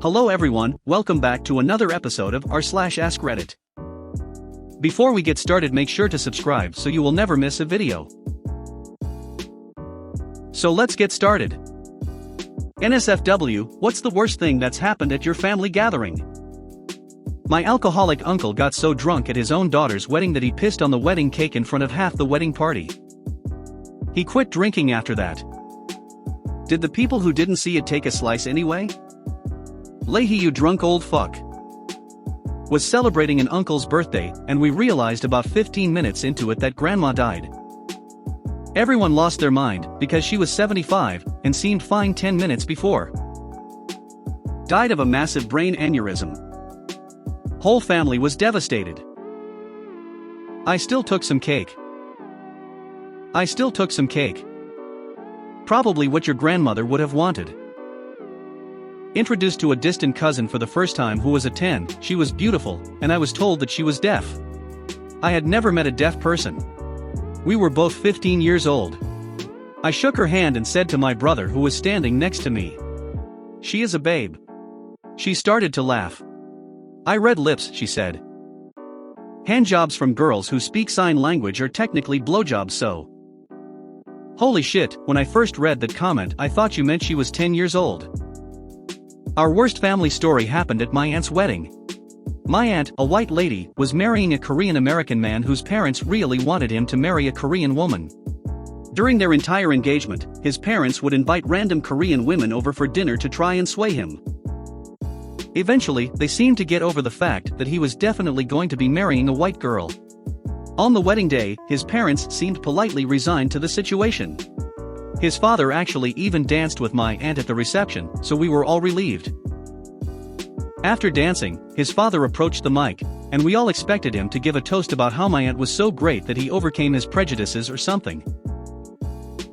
Hello everyone, welcome back to another episode of r/slash AskReddit. Before we get started, make sure to subscribe so you will never miss a video. So let's get started. NSFW, what's the worst thing that's happened at your family gathering? My alcoholic uncle got so drunk at his own daughter's wedding that he pissed on the wedding cake in front of half the wedding party. He quit drinking after that. Did the people who didn't see it take a slice anyway? Leahy, you drunk old fuck. Was celebrating an uncle's birthday, and we realized about 15 minutes into it that grandma died. Everyone lost their mind, because she was 75, and seemed fine 10 minutes before. Died of a massive brain aneurysm. Whole family was devastated. I still took some cake. Probably what your grandmother would have wanted. Introduced to a distant cousin for the first time who was a 10, she was beautiful, and I was told that she was deaf. I had never met a deaf person. We were both 15 years old. I shook her hand and said to my brother who was standing next to me, "She is a babe." She started to laugh. "I read lips," she said. Handjobs from girls who speak sign language are technically blowjobs, so. Holy shit, when I first read that comment I thought you meant she was 10 years old. Our worst family story happened at my aunt's wedding. My aunt, a white lady, was marrying a Korean American man whose parents really wanted him to marry a Korean woman. During their entire engagement, his parents would invite random Korean women over for dinner to try and sway him. Eventually, they seemed to get over the fact that he was definitely going to be marrying a white girl. On the wedding day, his parents seemed politely resigned to the situation. His father actually even danced with my aunt at the reception, so we were all relieved. After dancing, his father approached the mic, and we all expected him to give a toast about how my aunt was so great that he overcame his prejudices or something.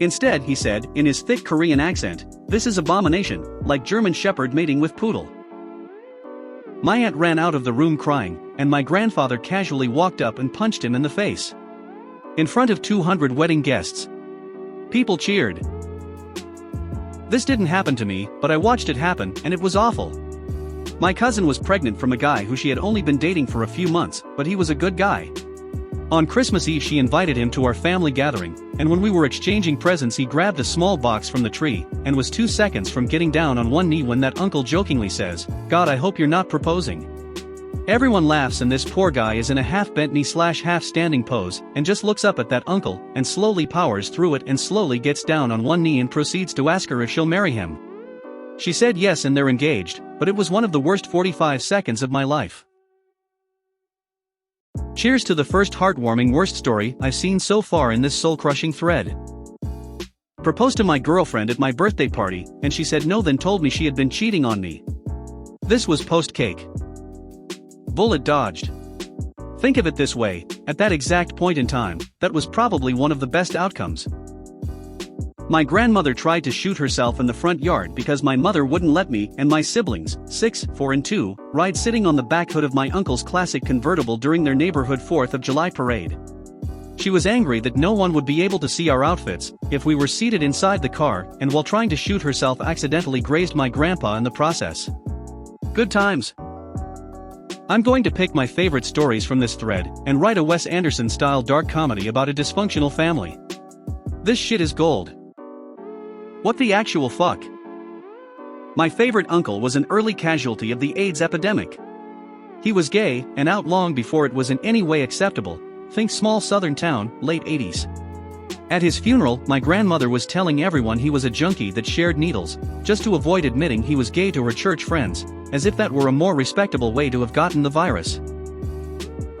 Instead, he said, in his thick Korean accent, "This is abomination, like German Shepherd mating with poodle." My aunt ran out of the room crying, and my grandfather casually walked up and punched him in the face. In front of 200 wedding guests. People cheered. This didn't happen to me, but I watched it happen, and it was awful. My cousin was pregnant from a guy who she had only been dating for a few months, but he was a good guy. On Christmas Eve she invited him to our family gathering, and when we were exchanging presents he grabbed a small box from the tree, and was 2 seconds from getting down on one knee when that uncle jokingly says, "God, I hope you're not proposing." Everyone laughs and this poor guy is in a half-bent knee/half standing pose, and just looks up at that uncle, and slowly powers through it and slowly gets down on one knee and proceeds to ask her if she'll marry him. She said yes and they're engaged, but it was one of the worst 45 seconds of my life. Cheers to the first heartwarming worst story I've seen so far in this soul-crushing thread. Proposed to my girlfriend at my birthday party, and she said no, then told me she had been cheating on me. This was post-cake. Bullet dodged. Think of it this way, at that exact point in time, that was probably one of the best outcomes. My grandmother tried to shoot herself in the front yard because my mother wouldn't let me and my siblings, 6, 4 and 2, ride sitting on the back hood of my uncle's classic convertible during their neighborhood 4th of July parade. She was angry that no one would be able to see our outfits if we were seated inside the car, and while trying to shoot herself accidentally grazed my grandpa in the process. Good times. I'm going to pick my favorite stories from this thread and write a Wes Anderson-style dark comedy about a dysfunctional family. This shit is gold. What the actual fuck? My favorite uncle was an early casualty of the AIDS epidemic. He was gay, and out long before it was in any way acceptable. Think small southern town, late 80s. At his funeral, my grandmother was telling everyone he was a junkie that shared needles, just to avoid admitting he was gay to her church friends, as if that were a more respectable way to have gotten the virus.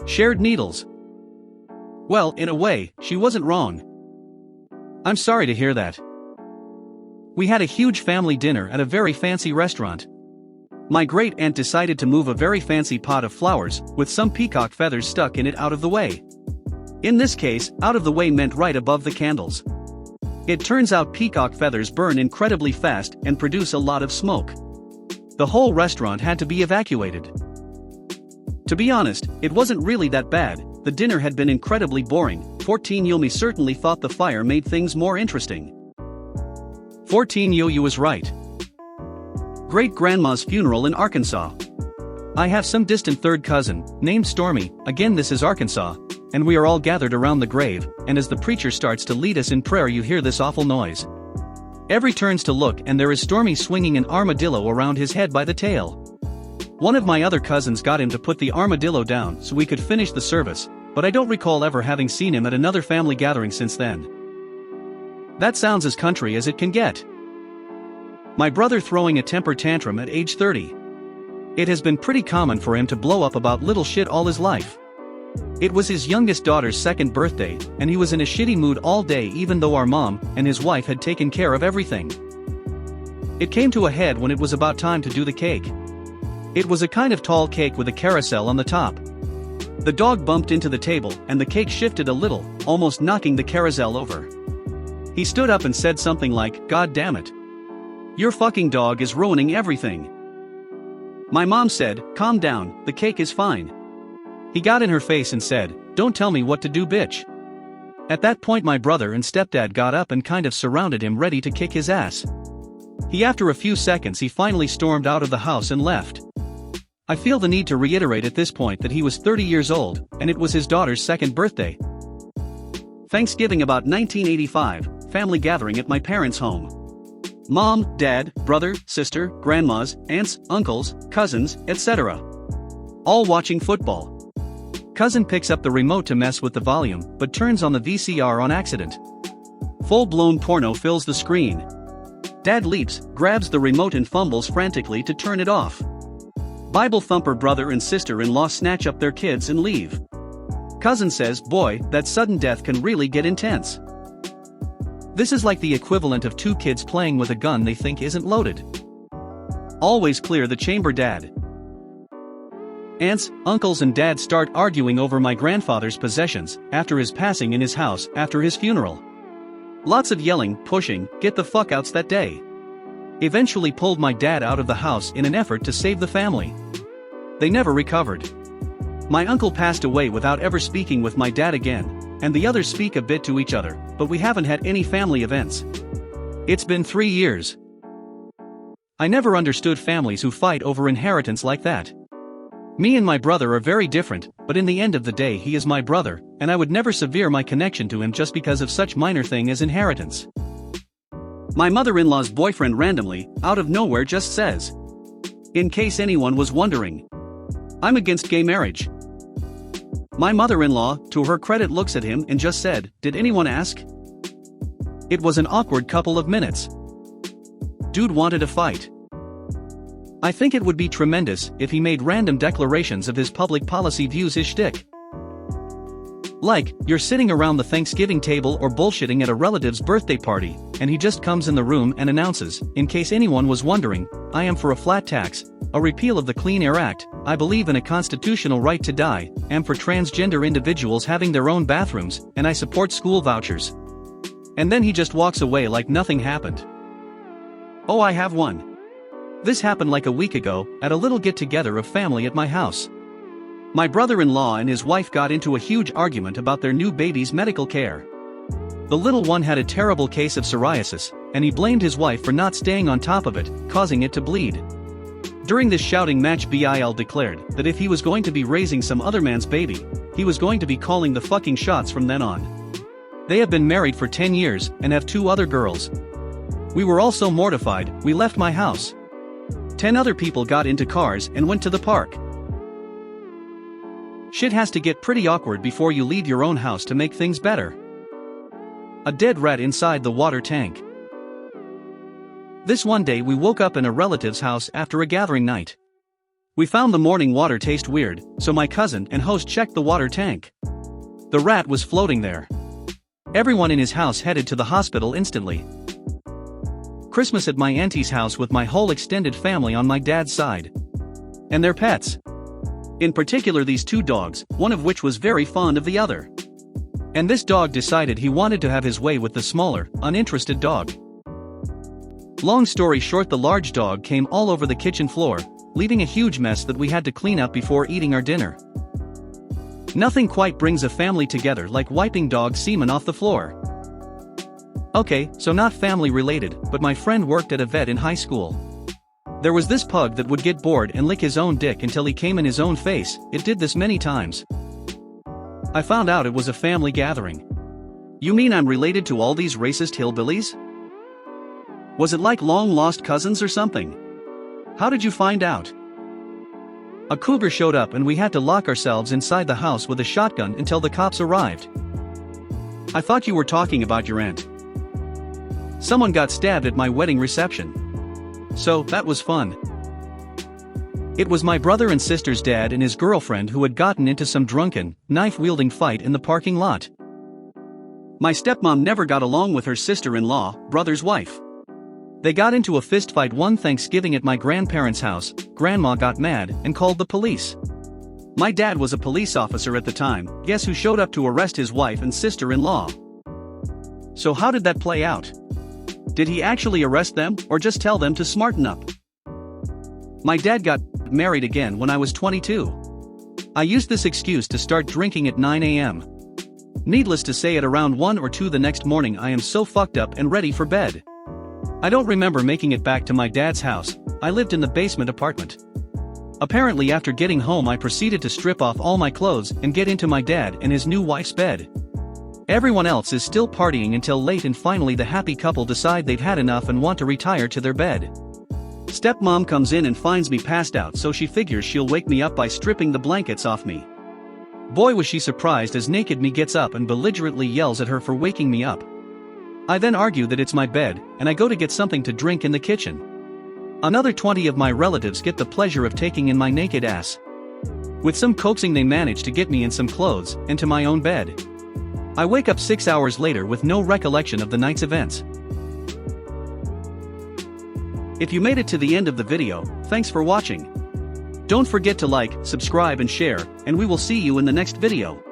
Shared needles. Well, in a way, she wasn't wrong. I'm sorry to hear that. We had a huge family dinner at a very fancy restaurant. My great-aunt decided to move a very fancy pot of flowers, with some peacock feathers stuck in it, out of the way. In this case, out of the way meant right above the candles. It turns out peacock feathers burn incredibly fast and produce a lot of smoke. The whole restaurant had to be evacuated. To be honest, it wasn't really that bad. The dinner had been incredibly boring. 14-year-old me certainly thought the fire made things more interesting. 14-year-old you was right. Great-grandma's funeral in Arkansas. I have some distant third cousin, named Stormy, again this is Arkansas, and we are all gathered around the grave, and as the preacher starts to lead us in prayer you hear this awful noise. Every turns to look and there is Stormy swinging an armadillo around his head by the tail. One of my other cousins got him to put the armadillo down so we could finish the service, but I don't recall ever having seen him at another family gathering since then. That sounds as country as it can get. My brother throwing a temper tantrum at age 30. It has been pretty common for him to blow up about little shit all his life. It was his youngest daughter's second birthday, and he was in a shitty mood all day even though our mom and his wife had taken care of everything. It came to a head when it was about time to do the cake. It was a kind of tall cake with a carousel on the top. The dog bumped into the table and the cake shifted a little, almost knocking the carousel over. He stood up and said something like, "God damn it. Your fucking dog is ruining everything." My mom said, "Calm down, the cake is fine." He got in her face and said, "Don't tell me what to do, bitch." At that point my brother and stepdad got up and kind of surrounded him ready to kick his ass. After a few seconds he finally stormed out of the house and left. I feel the need to reiterate at this point that he was 30 years old, and it was his daughter's second birthday. Thanksgiving about 1985, family gathering at my parents' home. Mom, dad, brother, sister, grandmas, aunts, uncles, cousins, etc. All watching football. Cousin picks up the remote to mess with the volume, but turns on the VCR on accident. Full-blown porno fills the screen. Dad leaps, grabs the remote and fumbles frantically to turn it off. Bible thumper brother and sister-in-law snatch up their kids and leave. Cousin says, "Boy, that sudden death can really get intense." This is like the equivalent of two kids playing with a gun they think isn't loaded. Always clear the chamber, Dad. Aunts, uncles and dad start arguing over my grandfather's possessions after his passing in his house after his funeral. Lots of yelling, pushing, get the fuck outs that day. Eventually pulled my dad out of the house in an effort to save the family. They never recovered. My uncle passed away without ever speaking with my dad again, and the others speak a bit to each other, but we haven't had any family events. It's been 3 years. I never understood families who fight over inheritance like that. Me and my brother are very different, but in the end of the day he is my brother, and I would never sever my connection to him just because of such minor thing as inheritance. My mother-in-law's boyfriend randomly, out of nowhere just says, "In case anyone was wondering, I'm against gay marriage." My mother-in-law, to her credit, looks at him and just said, "Did anyone ask?" It was an awkward couple of minutes. Dude wanted a fight. I think it would be tremendous if he made random declarations of his public policy views his shtick. Like, you're sitting around the Thanksgiving table or bullshitting at a relative's birthday party, and he just comes in the room and announces, "In case anyone was wondering, I am for a flat tax, a repeal of the Clean Air Act, I believe in a constitutional right to die, am for transgender individuals having their own bathrooms, and I support school vouchers." And then he just walks away like nothing happened. Oh, I have one. This happened like a week ago, at a little get-together of family at my house. My brother-in-law and his wife got into a huge argument about their new baby's medical care. The little one had a terrible case of psoriasis, and he blamed his wife for not staying on top of it, causing it to bleed. During this shouting match, Bill declared that if he was going to be raising some other man's baby, he was going to be calling the fucking shots from then on. They have been married for 10 years, and have 2 other girls. We were all so mortified, we left my house. 10 other people got into cars and went to the park. Shit has to get pretty awkward before you leave your own house to make things better. A dead rat inside the water tank. This one day we woke up in a relative's house after a gathering night. We found the morning water taste weird, so my cousin and host checked the water tank. The rat was floating there. Everyone in his house headed to the hospital instantly. Christmas at my auntie's house with my whole extended family on my dad's side. And their pets. In particular these 2 dogs, one of which was very fond of the other. And this dog decided he wanted to have his way with the smaller, uninterested dog. Long story short, the large dog came all over the kitchen floor, leaving a huge mess that we had to clean up before eating our dinner. Nothing quite brings a family together like wiping dog semen off the floor. Okay, so not family related, but my friend worked at a vet in high school. There was this pug that would get bored and lick his own dick until he came in his own face. It did this many times. I found out it was a family gathering. You mean I'm related to all these racist hillbillies? Was it like long-lost cousins or something? How did you find out? A cougar showed up and we had to lock ourselves inside the house with a shotgun until the cops arrived. I thought you were talking about your aunt. Someone got stabbed at my wedding reception. So, that was fun. It was my brother and sister's dad and his girlfriend who had gotten into some drunken, knife-wielding fight in the parking lot. My stepmom never got along with her sister-in-law, brother's wife. They got into a fistfight one Thanksgiving at my grandparents' house. Grandma got mad and called the police. My dad was a police officer at the time. Guess who showed up to arrest his wife and sister-in-law? So how did that play out? Did he actually arrest them, or just tell them to smarten up? My dad got married again when I was 22. I used this excuse to start drinking at 9 a.m. Needless to say, at around 1 or 2 the next morning I am so fucked up and ready for bed. I don't remember making it back to my dad's house. I lived in the basement apartment. Apparently after getting home I proceeded to strip off all my clothes and get into my dad and his new wife's bed. Everyone else is still partying until late, and finally the happy couple decide they've had enough and want to retire to their bed. Stepmom comes in and finds me passed out, so she figures she'll wake me up by stripping the blankets off me. Boy was she surprised as naked me gets up and belligerently yells at her for waking me up. I then argue that it's my bed, and I go to get something to drink in the kitchen. Another 20 of my relatives get the pleasure of taking in my naked ass. With some coaxing they manage to get me in some clothes, and to my own bed. I wake up 6 hours later with no recollection of the night's events. If you made it to the end of the video, thanks for watching. Don't forget to like, subscribe and share, and we will see you in the next video.